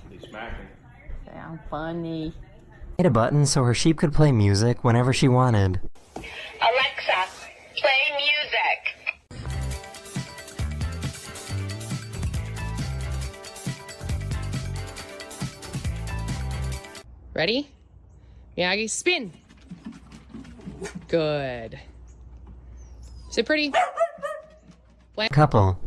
He's smacking. Sound funny. Hit a button so her sheep could play music whenever she wanted. Alexa, play music. Ready? Miyagi, spin. Good. So pretty. Couple.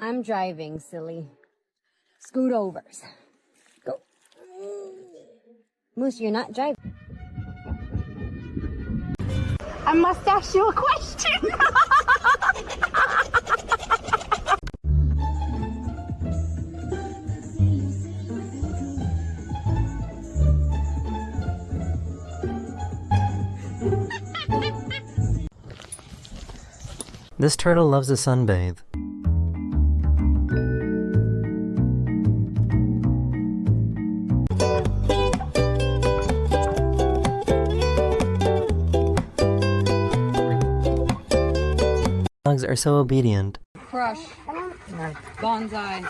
I'm driving, silly. Scoot overs. Go. Moose, you're not driving. I must ask you a question. This turtle loves to sunbathe. Dogs are so obedient. Crush. Bonsai.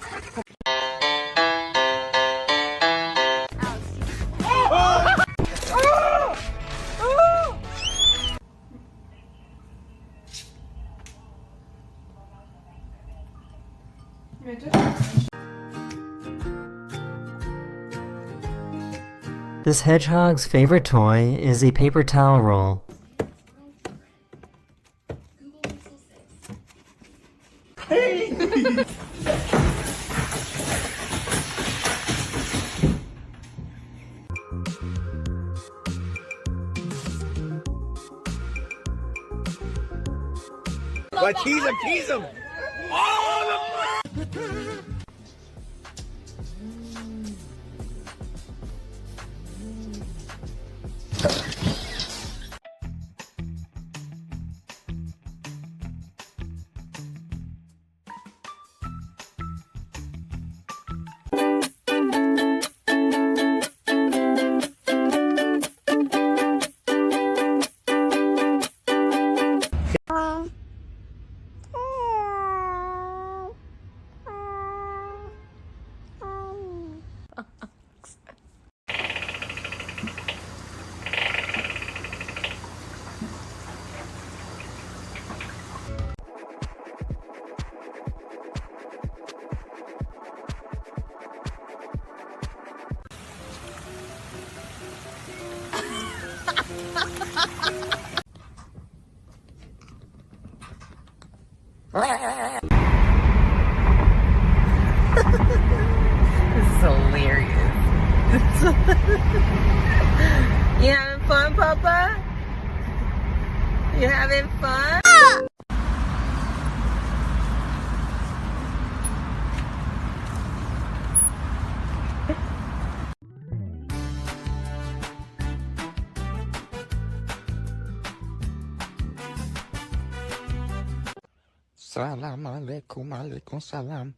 This hedgehog's favorite toy is a paper towel roll. But tease him! This is hilarious. You having fun, Papa? You having fun? Salam alaikum, alaikum salam.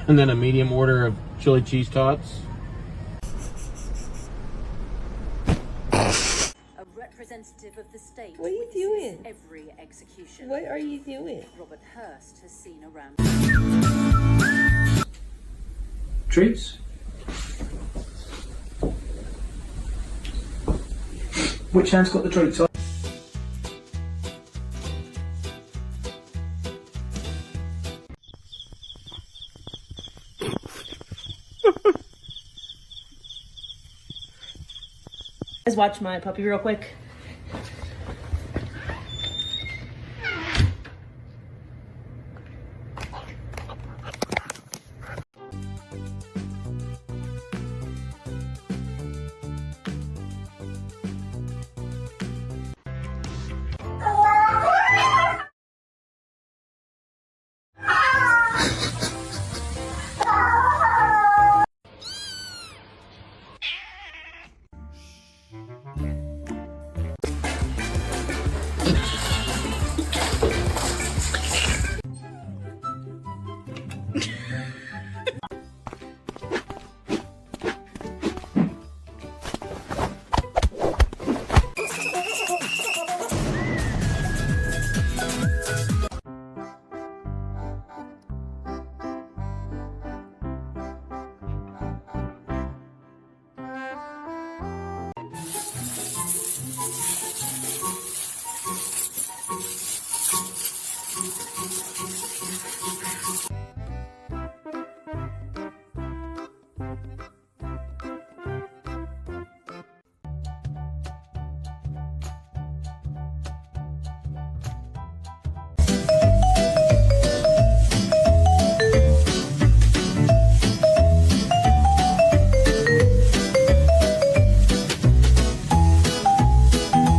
And then a medium order of chili cheese tots. A representative of the state. What are you doing? Every execution. What are you doing? Robert Hurst has seen around. Treats? Which hand's got the treats on? Guys, watch my puppy real quick.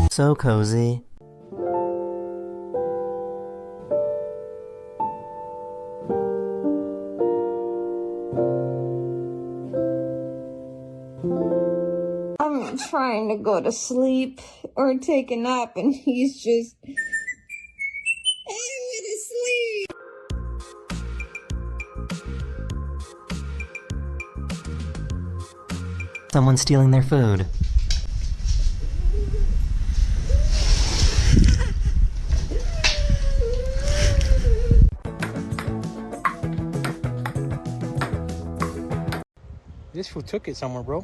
So cozy. I'm trying to go to sleep or take a nap, and he's just. I want to sleep. Someone's stealing their food. This fool took it somewhere, bro.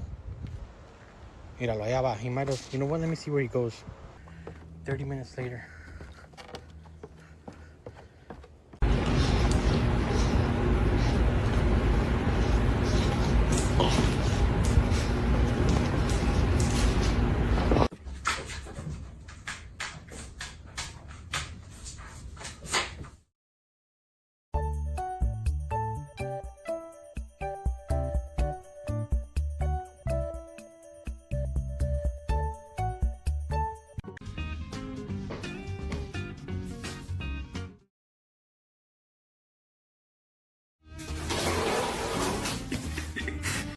Míralo, allá va. He might have... You know what? Let me see where he goes. 30 minutes later.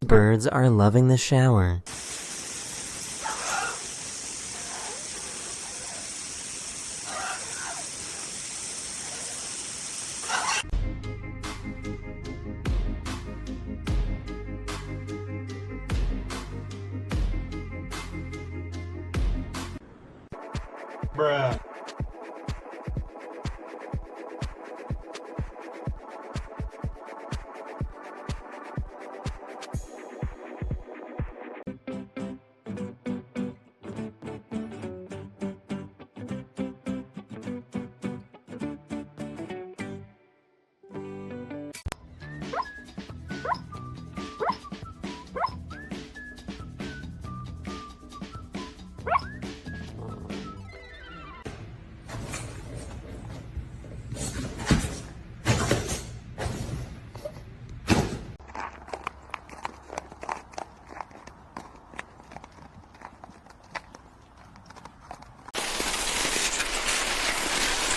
Birds are loving the shower. Bruh.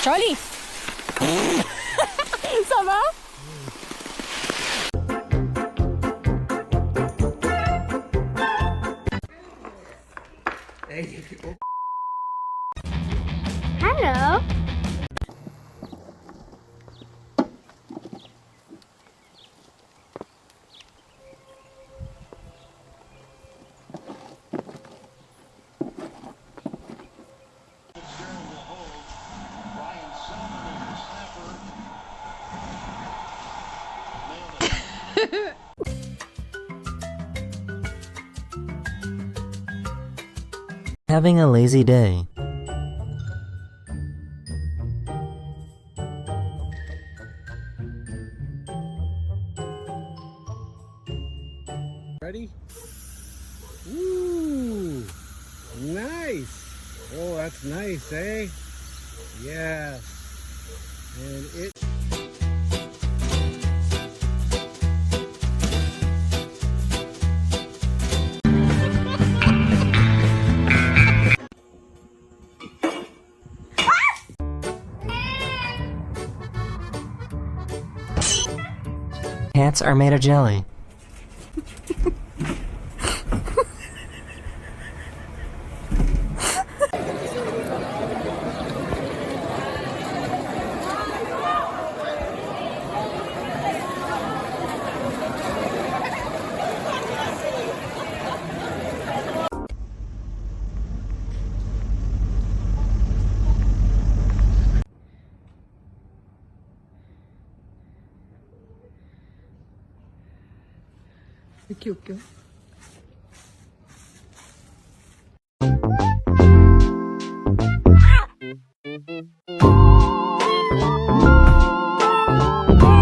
Charlie! Ça va? Hello. Having a lazy day. Ready? Ooh, nice. Oh, that's nice, eh? Yes. And it. Cats are made of jelly.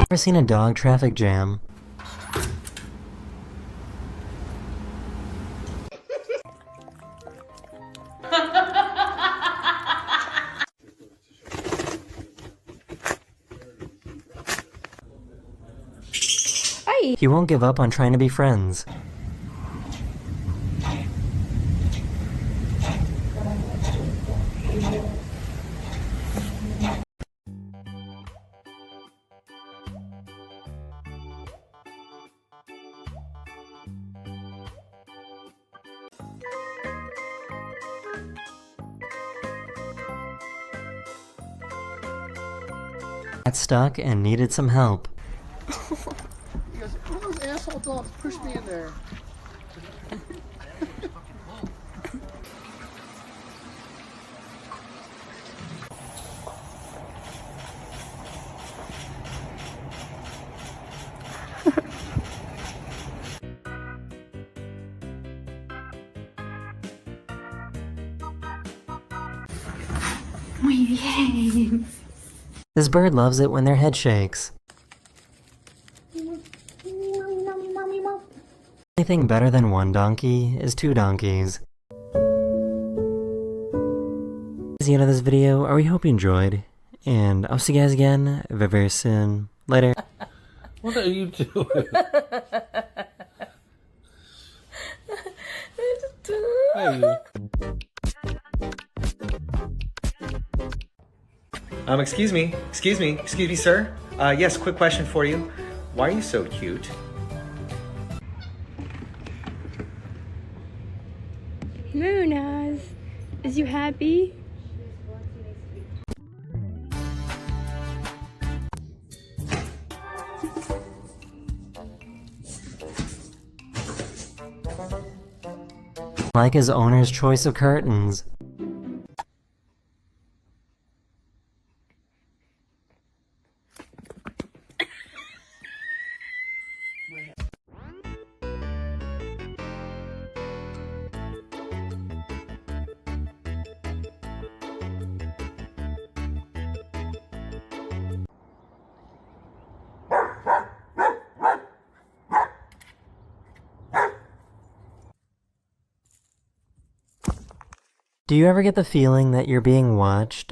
Ever seen a dog traffic jam? He won't give up on trying to be friends. Got stuck and needed some help. He goes, one of those asshole dogs pushed me in there. Muy bien. This bird loves it when their head shakes. Anything better than one donkey is two donkeys. That's the end of this video. I hope you enjoyed, and I'll see you guys again very, very soon. Later. What are you doing? Hey. Excuse me, sir. Yes, quick question for you. Why are you so cute? Moonaz, is you happy? Like his owner's choice of curtains. Do you ever get the feeling that you're being watched?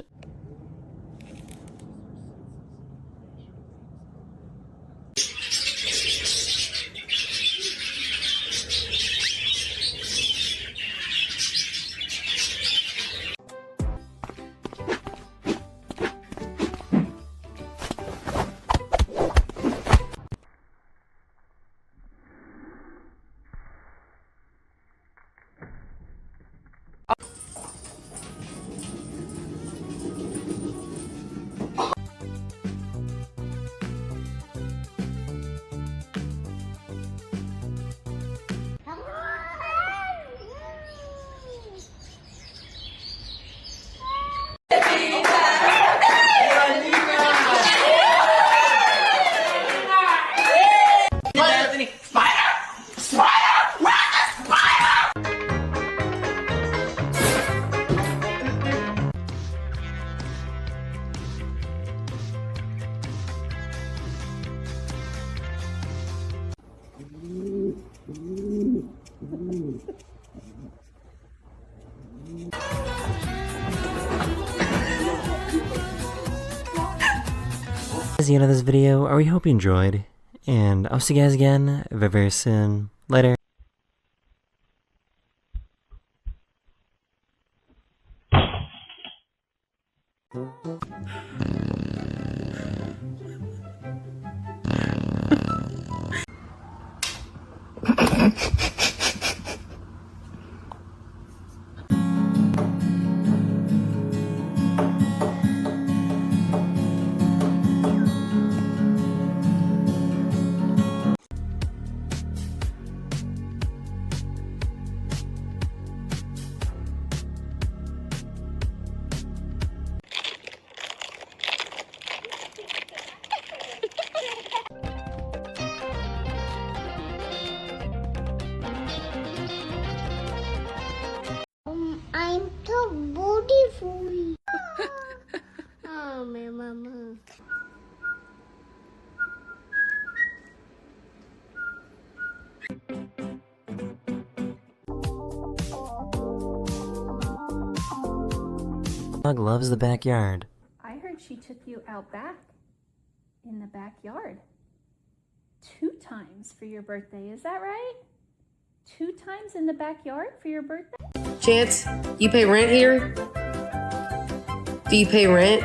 That's the end of this video. We hope you enjoyed, and I'll see you guys again very, very soon. Later. I'm so beautiful. Oh, my mama. Dog loves the backyard. I heard she took you out back in the backyard 2 times for your birthday. Is that right? 2 times in the backyard for your birthday? Chance, you pay rent here? Do you pay rent?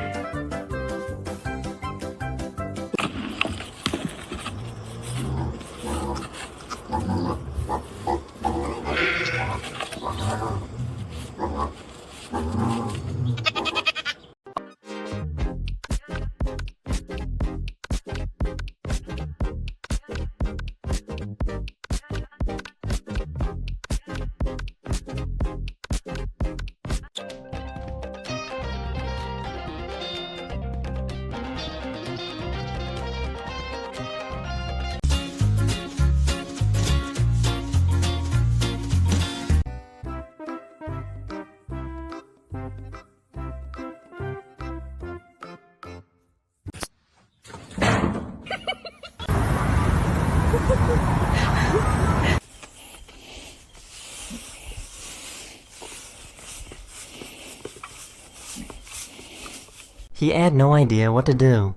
He had no idea what to do.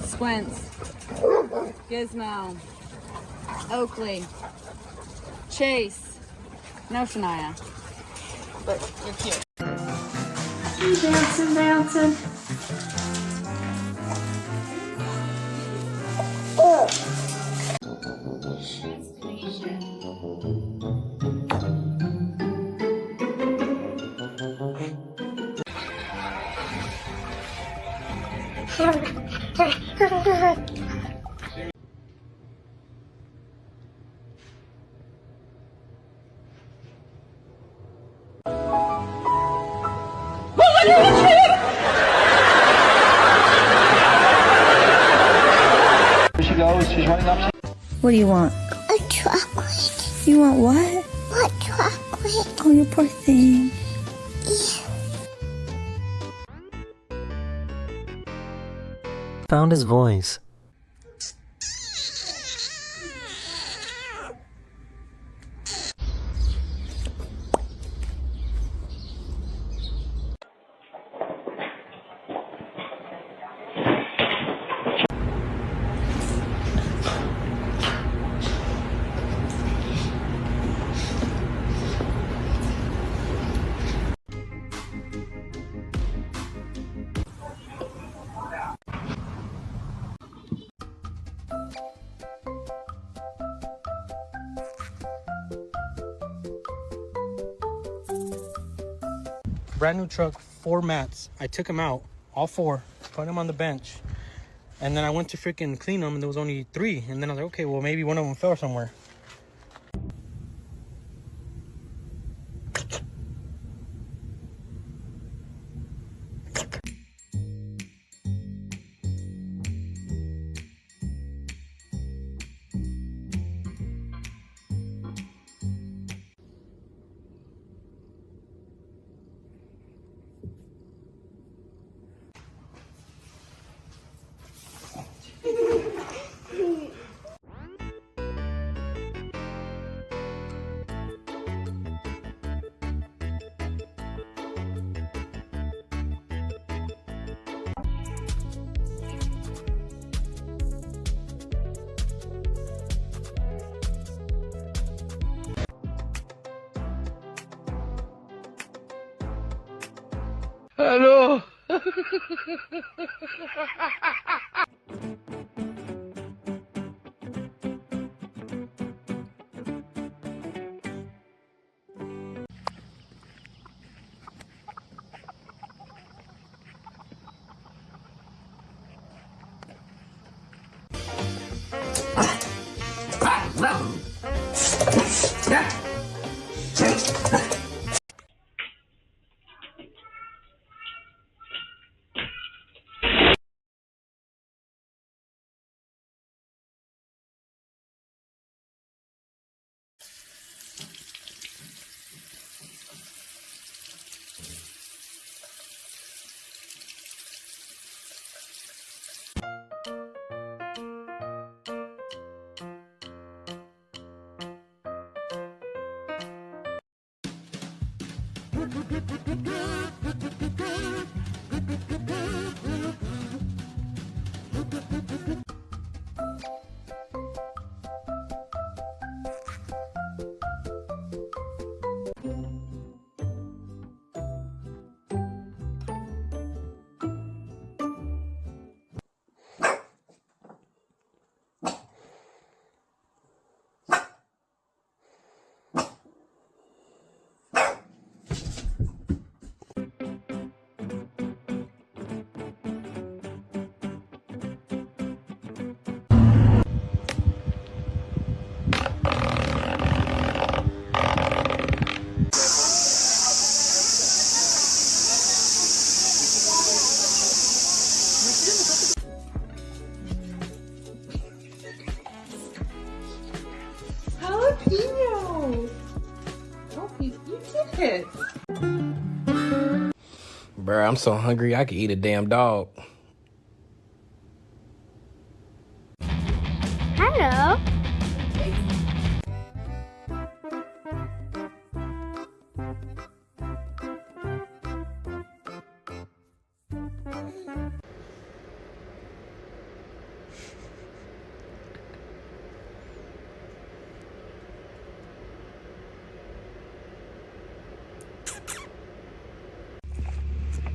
Squints, Gizmo, Oakley, Chase. No, Shania. But you're cute. Bouncing, bouncing. She goes, she's running up. What do you want? A chocolate. You want what? What chocolate? Oh, you poor thing. Found his voice. Brand new truck, 4 mats. I took them out, all 4. Put them on the bench. And then I went to freaking clean them, and there was only 3. And then I was like, okay, well, maybe one of them fell somewhere. Hello. Bruh, I'm so hungry I could eat a damn dog. Hello.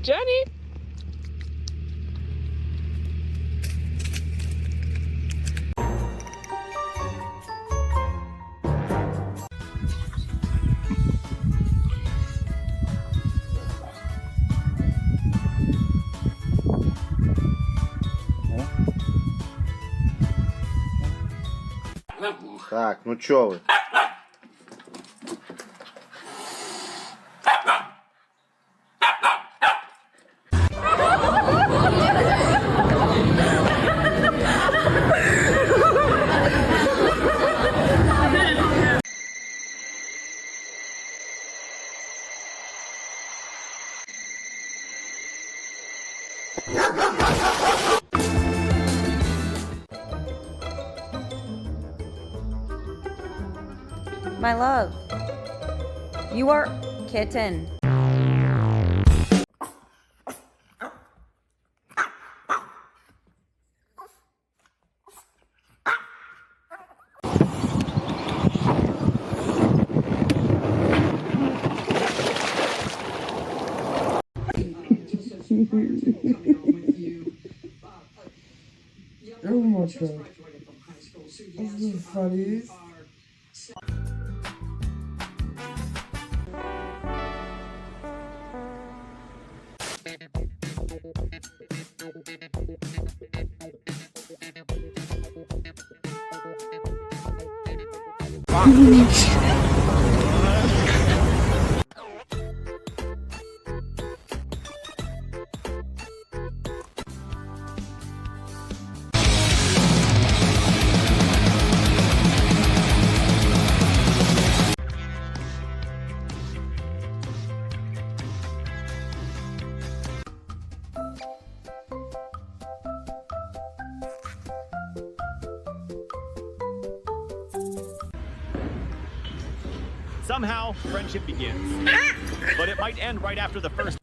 Johnny. Так, ну чё вы? My love, you are kitten. Oh my god. This is funny. Somehow, friendship begins. But it might end right after the first.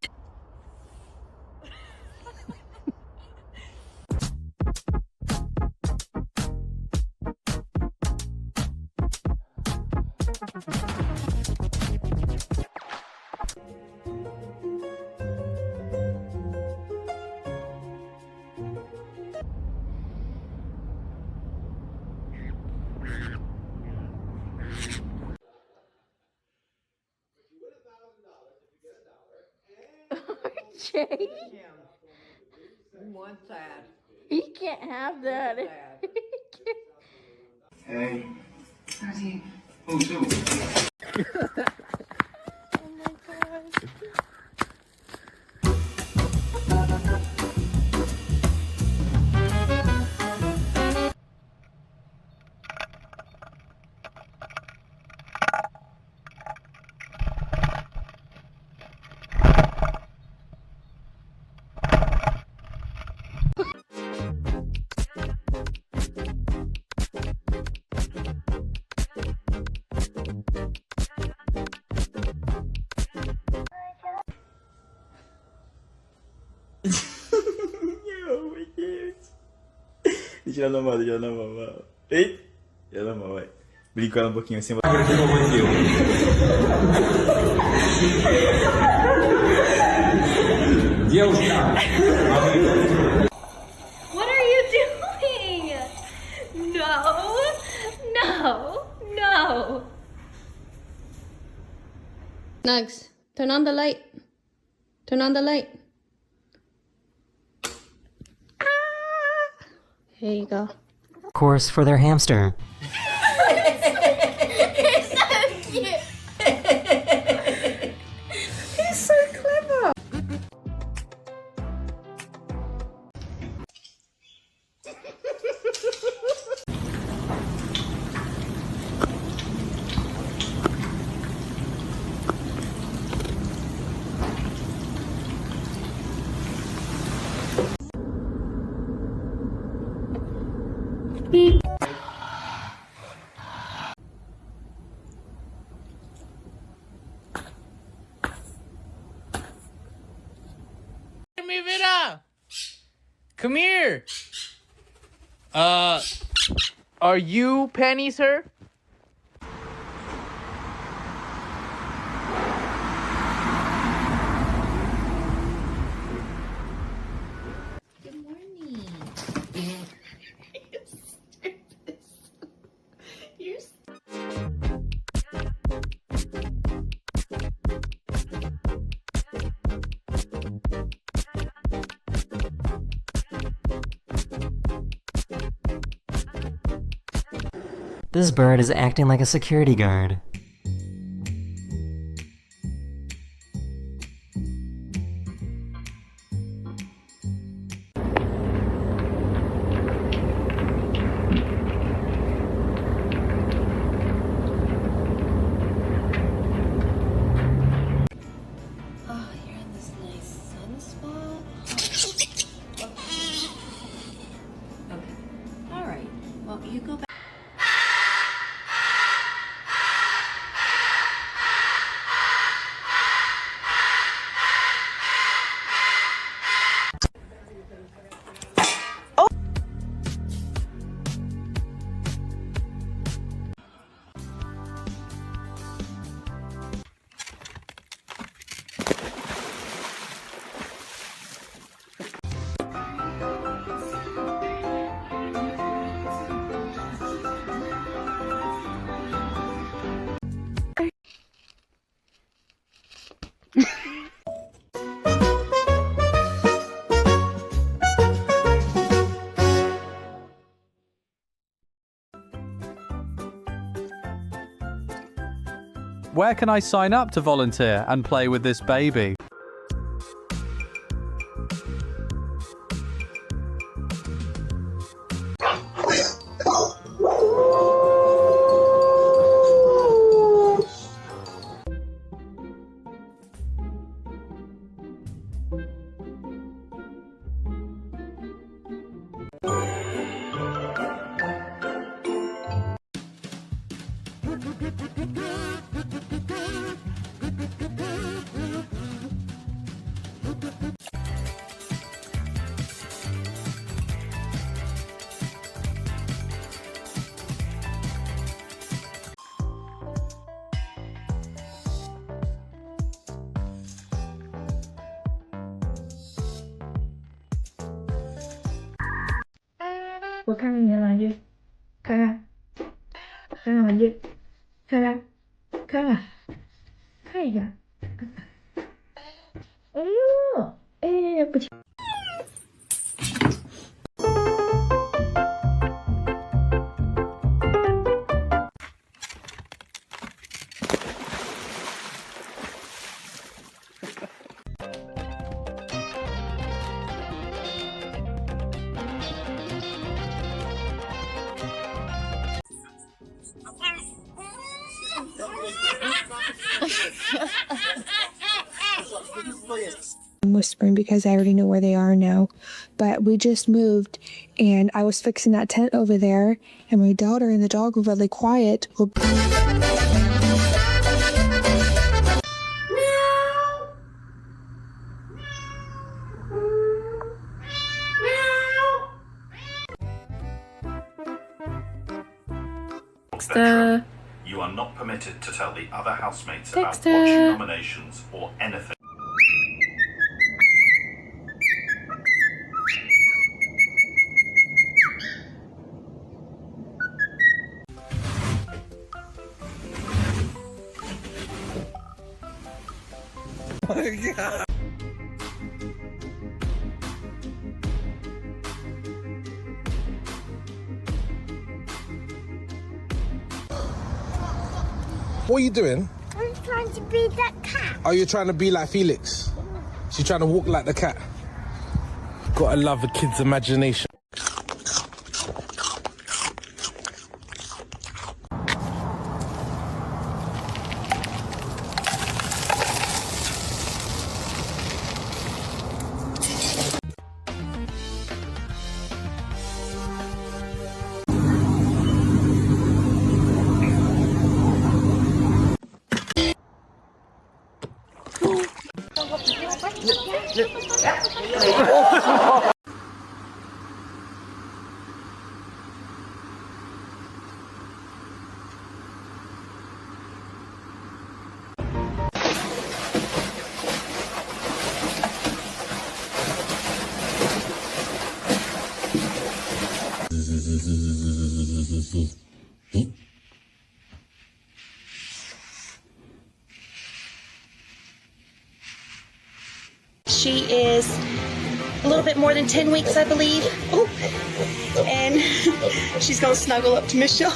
Jay? Who wants that? He can't have that. Hey. How's he? Who too? Oh my gosh. Deixa ela normal. Ei! Ela normal, vai. Brinca ela um pouquinho assim. What are you doing? No. Nugs, turn on the light. Turn on the light. Here you go. Course for their hamster. He's so cute. He's so clever. Come here. Are you Penny, sir? Good morning. You're This bird is acting like a security guard. Oh, you're in this nice sunspot. Okay. All right. Well, you go back. Where can I sign up to volunteer and play with this baby?我看看你的玩具，看看，看看玩具，看看，看看，看一下。哎呦，哎，不行。I'm whispering because I already know where they are now, but we just moved and I was fixing that tent over there and my daughter and the dog were really quiet. Dexter. You are not permitted to tell the other housemates about watching nominations or anything. Oh my God. What are you doing? I'm trying to be that cat. Are you trying to be like Felix? She's trying to walk like the cat. Gotta love a kid's imagination. She is a little bit more than 10 weeks, I believe. Oh, and she's gonna snuggle up to Michelle.